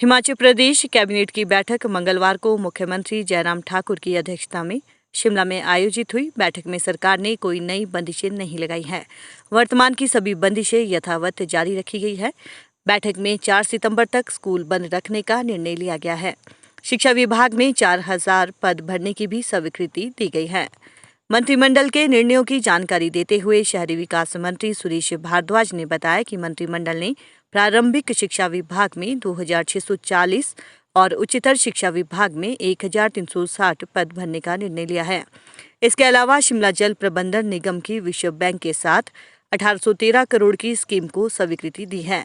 Himachal Pradesh cabinet की बैठक मंगलवार को मुख्यमंत्री जयराम ठाकुर की अध्यक्षता में शिमला में आयोजित हुई। बैठक में सरकार ने कोई नई बंदिशें नहीं लगाई हैं। वर्तमान की सभी बंदिशें यथावत जारी रखी गई है। बैठक में 4 सितंबर तक स्कूल बंद रखने का निर्णय लिया गया है। शिक्षा विभाग में 4000 पद भरने की भी स्वीकृति दी गई है। मंत्रिमंडल के निर्णयों की जानकारी देते हुए शहरी विकास मंत्री सुरेश भारद्वाज ने बताया कि मंत्रिमंडल ने प्रारंभिक शिक्षा विभाग में 2640 और उच्चतर शिक्षा विभाग में 1360 पद भरने का निर्णय लिया है। इसके अलावा शिमला जल प्रबंधन निगम की विश्व बैंक के साथ 1813 करोड़ की स्कीम को स्वीकृति दी है।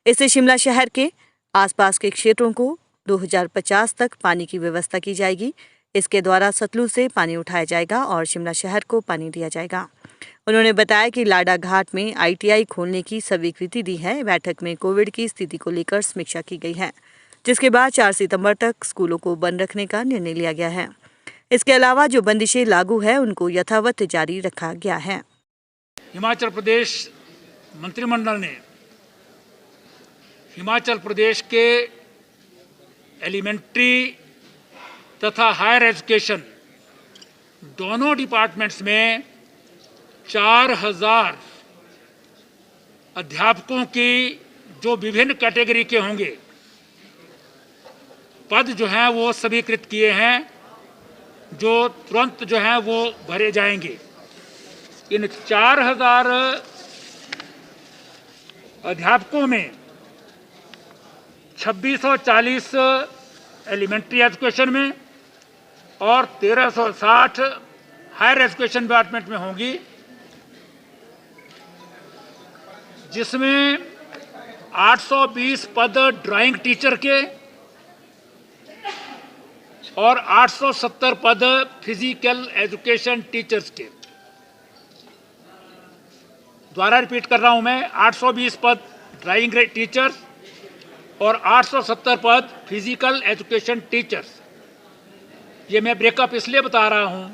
इससे शिमला शहर के आसपास के क्षेत्रों को 2050 तक पानी की व्यवस्था की जाएगी। इसके द्वारा सतलुज से पानी उठाया जाएगा और शिमला शहर को पानी दिया जाएगा। उन्होंने बताया कि लाडा घाट में ITI खोलने की स्वीकृति दी है। बैठक में कोविड की स्थिति को लेकर समीक्षा की गई है, जिसके बाद 4 सितंबर तक स्कूलों को बंद रखने का निर्णय लिया गया है। इसके अलावा जो बंदिशें लागू है उनको यथावत जारी रखा गया है। हिमाचल प्रदेश मंत्रिमंडल ने हिमाचल प्रदेश के एलिमेंट्री तथा हायर एजुकेशन दोनों डिपार्टमेंट्स में 4000 अध्यापकों की जो विभिन्न कैटेगरी के होंगे पद जो हैं वो स्वीकृत किए हैं, जो तुरंत जो हैं वो भरे जाएंगे। इन 4000 अध्यापकों में 2640 एलिमेंट्री एजुकेशन में और 1360 हायर एजुकेशन डिपार्टमेंट में होंगी, जिसमें 820 पद ड्राइंग टीचर के और 870 पद फिजिकल एजुकेशन टीचर्स के। दोबारा रिपीट कर रहा हूं मैं, 820 पद ड्राइंग टीचर्स और 870 पद फिजिकल एजुकेशन टीचर्स। ये मैं ब्रेकअप इसलिए बता रहा हूं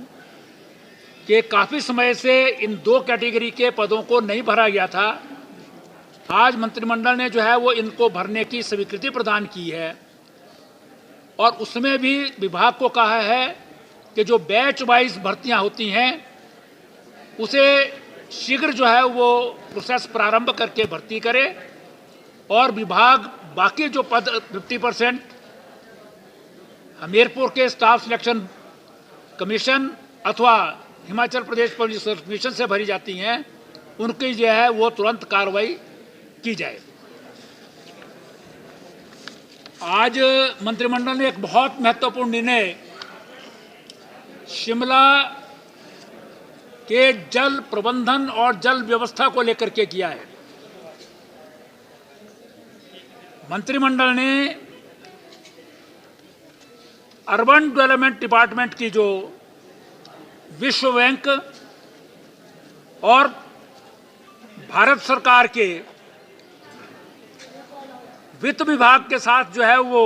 कि काफ़ी समय से इन दो कैटेगरी के पदों को नहीं भरा गया था। आज मंत्रिमंडल ने जो है वो इनको भरने की स्वीकृति प्रदान की है और उसमें भी विभाग को कहा है कि जो बैच वाइज भर्तियां होती हैं उसे शीघ्र जो है वो प्रोसेस प्रारंभ करके भर्ती करे और विभाग बाकी जो पद 50% हमीरपुर के स्टाफ सिलेक्शन कमीशन अथवा Himachal Pradesh public service commission से भरी जाती हैं, उनकी जो है वो तुरंत कार्रवाई की जाए। आज मंत्रिमंडल ने एक बहुत महत्वपूर्ण निर्णय शिमला के जल प्रबंधन और जल व्यवस्था को लेकर के किया है। मंत्रिमंडल ने अर्बन डेवलपमेंट डिपार्टमेंट की जो विश्व बैंक और भारत सरकार के वित्त विभाग के साथ जो है वो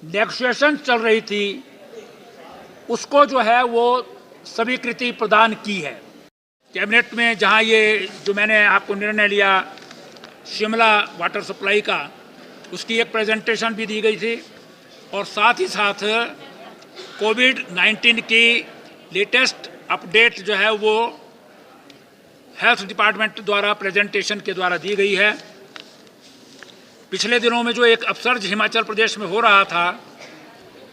नेगोशिएशन चल रही थी, उसको जो है वो स्वीकृति प्रदान की है। कैबिनेट में जहां ये जो मैंने आपको निर्णय लिया शिमला वाटर सप्लाई का, उसकी एक प्रेजेंटेशन भी दी गई थी और साथ ही साथ कोविड-19 की लेटेस्ट अपडेट जो है वो हेल्थ डिपार्टमेंट द्वारा प्रेजेंटेशन के द्वारा दी गई है। पिछले दिनों में जो एक अपसर्ज हिमाचल प्रदेश में हो रहा था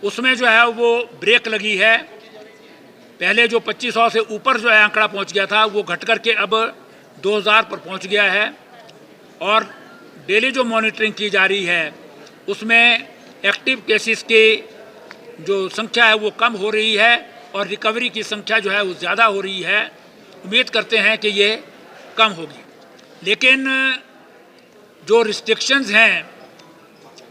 उसमें जो है वो ब्रेक लगी है। पहले जो 2500 से ऊपर जो है आंकड़ा पहुंच गया था वो घट करके अब 2000 पर पहुंच गया है और डेली जो मॉनिटरिंग की जा रही है उसमें एक्टिव केसेस की जो संख्या है वो कम हो रही है और रिकवरी की संख्या जो है वो ज़्यादा हो रही है। उम्मीद करते हैं कि ये कम होगी, लेकिन जो रिस्ट्रिक्शंस हैं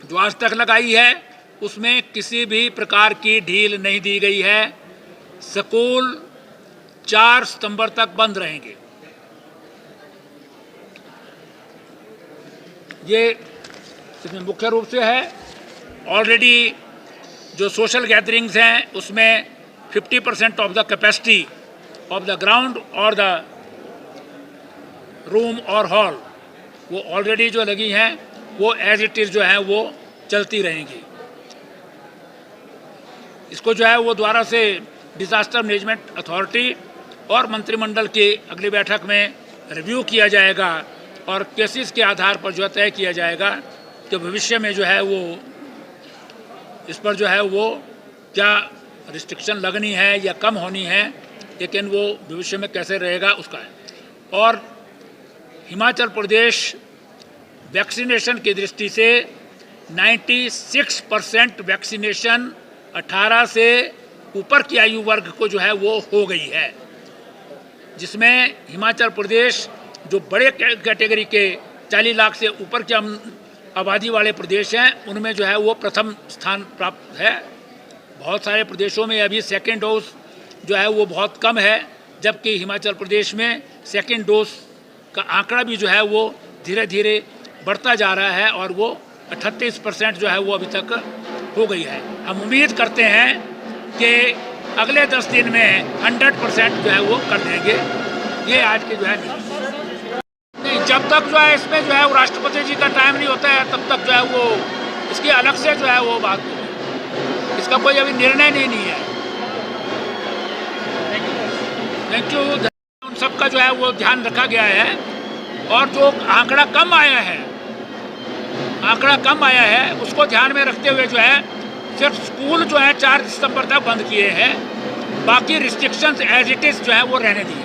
जो आज तक लगाई है उसमें किसी भी प्रकार की ढील नहीं दी गई है। स्कूल 4 सितंबर तक बंद रहेंगे। ये इसमें मुख्य रूप से है। ऑलरेडी जो सोशल गैदरिंग्स हैं उसमें 50% of the capacity of the ground और द रूम और हॉल वो ऑलरेडी जो लगी हैं वो एज इट इज़ जो है वो चलती रहेंगी। इसको जो है वो दोबारा से डिजास्टर मैनेजमेंट अथॉरिटी और मंत्रिमंडल की अगली बैठक में रिव्यू किया जाएगा और केसेस के आधार पर जो है तय किया जाएगा कि भविष्य में जो है वो इस पर जो है वो क्या रिस्ट्रिक्शन लगनी है या कम होनी है, लेकिन वो भविष्य में कैसे रहेगा उसका है। और हिमाचल प्रदेश वैक्सीनेशन की दृष्टि से 96% वैक्सीनेशन 18 से ऊपर की आयु वर्ग को जो है वो हो गई है, जिसमें हिमाचल प्रदेश जो बड़े कैटेगरी के 40 लाख से ऊपर की आबादी वाले प्रदेश हैं उनमें जो है वो प्रथम स्थान प्राप्त है। बहुत सारे प्रदेशों में अभी सेकेंड डोज जो है वो बहुत कम है, जबकि हिमाचल प्रदेश में सेकेंड डोज का आंकड़ा भी जो है वो धीरे धीरे बढ़ता जा रहा है और वो 38% जो है वो अभी तक हो गई है। हम उम्मीद करते हैं कि अगले 10 दिन में 100% जो है वो कर देंगे। ये आज के जो है नहीं, जब तक जो है इसमें जो है वो राष्ट्रपति जी का टाइम नहीं होता है तब तक जो है वो इसकी अलग से जो है वो बात होगी। इसका कोई अभी निर्णय नहीं है। Thank you. उन सब का जो है वो ध्यान रखा गया है और जो आंकड़ा कम आया है उसको ध्यान में रखते हुए जो है सिर्फ स्कूल जो है 4 दिसंबर तक बंद किए हैं, बाकी रिस्ट्रिक्शंस एज इट इज जो है वो रहने दिए।